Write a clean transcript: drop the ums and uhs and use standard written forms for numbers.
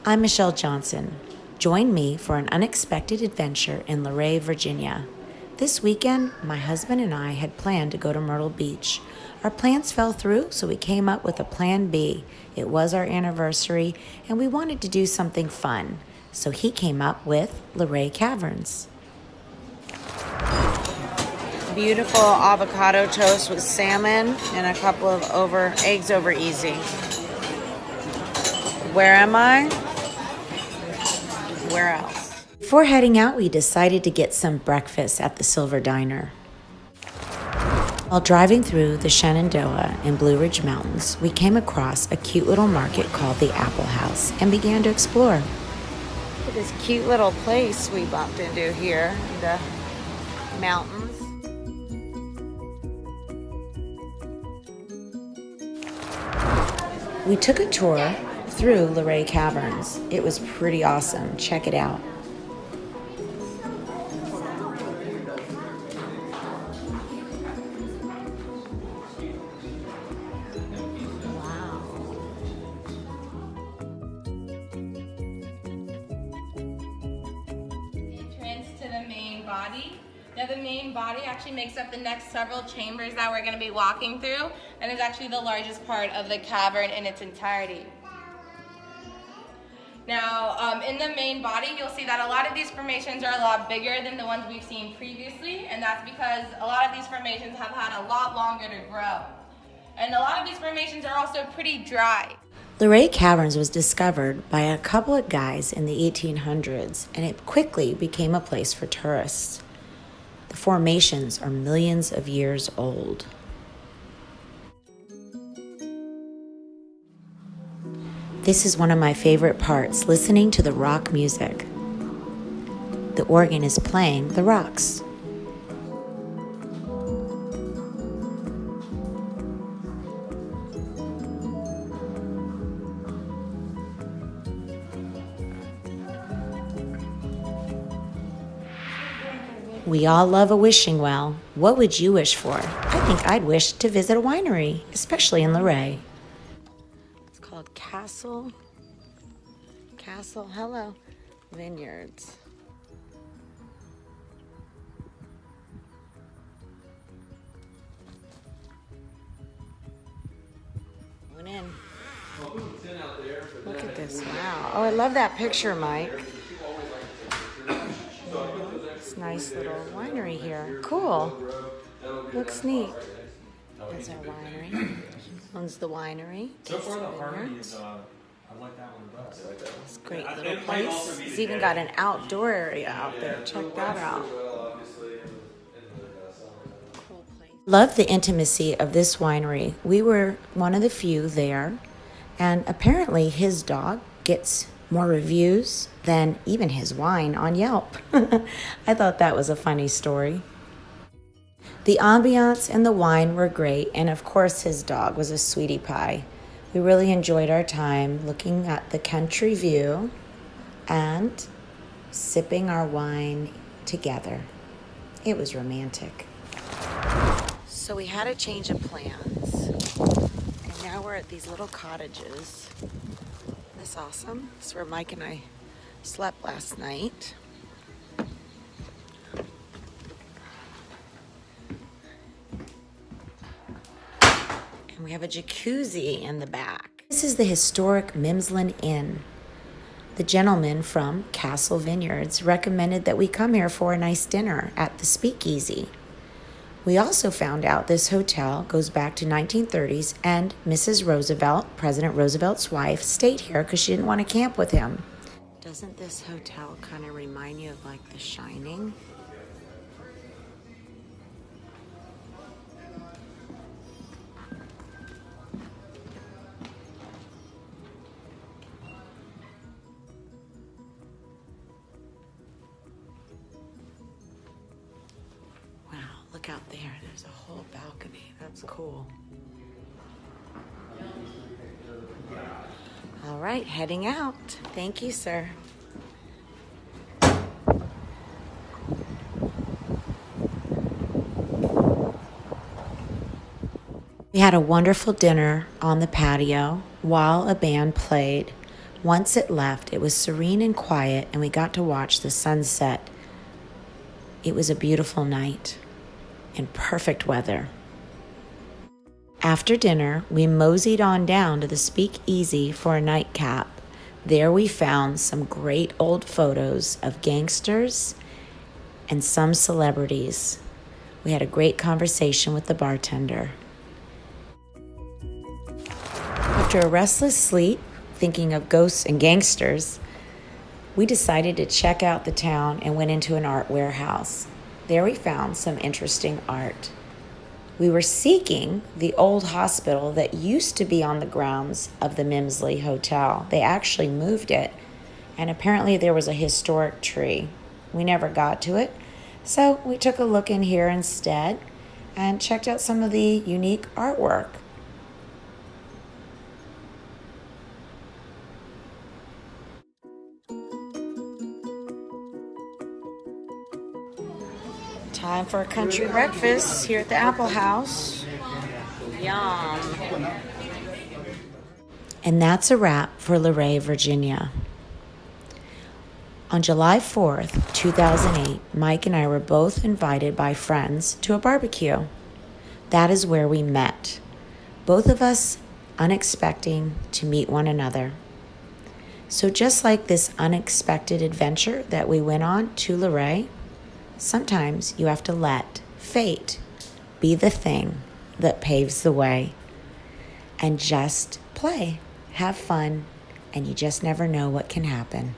I'm Michelle Johnson. Join me for an unexpected adventure in Luray, Virginia. This weekend, my husband and I had planned to go to Myrtle Beach. Our plans fell through, so we came up with a plan B. It was our anniversary, and we wanted to do something fun. So he came up with Luray Caverns. Beautiful avocado toast with salmon and a couple of eggs over easy. Where am I? Where else? Before heading out, we decided to get some breakfast at the Silver Diner. While driving through the Shenandoah and Blue Ridge Mountains, we came across a cute little market called the Apple House and began to explore. Look at this cute little place we bumped into here in the mountains. We took a tour through Luray Caverns. It was pretty awesome. Check it out. Wow. Entrance to the main body. Now the main body actually makes up the next several chambers that we're going to be walking through, and is actually the largest part of the cavern in its entirety. Now, in the main body, you'll see that a lot of these formations are a lot bigger than the ones we've seen previously, and that's because a lot of these formations have had a lot longer to grow. And a lot of these formations are also pretty dry. Luray Caverns was discovered by a couple of guys in the 1800s, and it quickly became a place for tourists. The formations are millions of years old. This is one of my favorite parts, listening to the rock music. The organ is playing the rocks. We all love a wishing well. What would you wish for? I think I'd wish to visit a winery, especially in Luray. It's called Castle, hello, Vineyards. Going in. Look at this, wow. Oh, I love that picture, Mike. It's a nice little winery here. Cool. Looks neat. That's our winery. Owns the winery. So far, the harmony is, I like that one the best. It's a great little place. It's even got an outdoor area out there. Check that out. Cool place. Love the intimacy of this winery. We were one of the few there, and apparently his dog gets more reviews than even his wine on Yelp. I thought that was a funny story. The ambiance and the wine were great, and of course his dog was a sweetie pie. We really enjoyed our time looking at the country view and sipping our wine together. It was romantic. So we had a change of plans, and now we're at these little cottages. That's awesome. That's where Mike and I slept last night. And we have a jacuzzi in the back. This is the historic Mimsland Inn. The gentleman from Castle Vineyards recommended that we come here for a nice dinner at the Speakeasy. We also found out this hotel goes back to 1930s, and Mrs. Roosevelt, President Roosevelt's wife, stayed here because she didn't want to camp with him. Doesn't this hotel kind of remind you of like The Shining? Look out there, there's a whole balcony. That's cool. All right, heading out. Thank you, sir. We had a wonderful dinner on the patio while a band played. Once it left, it was serene and quiet, and we got to watch the sunset. It was a beautiful night and perfect weather. After dinner, we moseyed on down to the speakeasy for a nightcap. There we found some great old photos of gangsters and some celebrities. We had a great conversation with the bartender. After a restless sleep, thinking of ghosts and gangsters, we decided to check out the town and went into an art warehouse. There we found some interesting art. We were seeking the old hospital that used to be on the grounds of the Mimsley Hotel. They actually moved it, and apparently there was a historic tree. We never got to it, so we took a look in here instead and checked out some of the unique artwork. Time for a country breakfast here at the Apple House. Yum. And that's a wrap for Luray, Virginia. On July 4th, 2008, Mike and I were both invited by friends to a barbecue. That is where we met, both of us unexpecting to meet one another. So just like this unexpected adventure that we went on to Luray, sometimes you have to let fate be the thing that paves the way and just play, have fun, and you just never know what can happen.